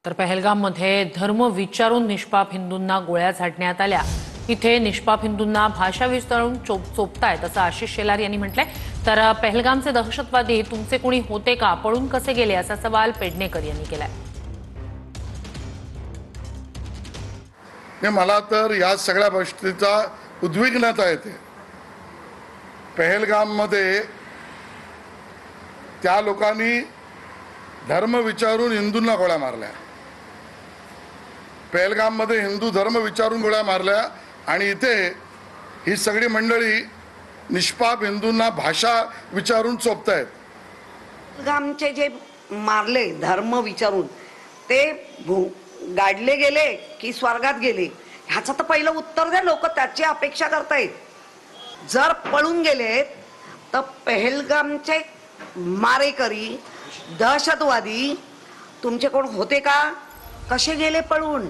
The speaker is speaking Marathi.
तर पहलगाममध्ये धर्म विचारून निष्पाप हिंदूंना गोळ्या झाडण्यात आल्या। इथे निष्पाप हिंदूंना भाषा विचारून चोपतायत असं आशिष शेलार यांनी म्हटलंय। तर पहलगामचे दहशतवादी तुमचे कोणी होते का, पळून कसे गेले असा सवाल पेडणेकर यांनी केलाय। मला तर या सगळ्या गोष्टीचा उद्विग्नता येते। पहलगाममध्ये त्या लोकांनी धर्म विचारून हिंदूंना गोळ्या मारल्या। पहलगाममध्ये हिंदू धर्म विचारून गोळ्या मारल्या आणि इथे ही सगळी मंडळी निष्पाप हिंदूंना भाषा विचारून चोपतायत। पहलगामचे जे मारले धर्म विचारून ते गाडले गेले की स्वर्गात गेले, ह्याचं तर पहिलं उत्तर द्या। लोक त्याची अपेक्षा करतायत। जर पळून गेलेत तर पहलगामचे मारेकरी दहशतवादी तुमचे कोण होते का, कसे गेले पळून?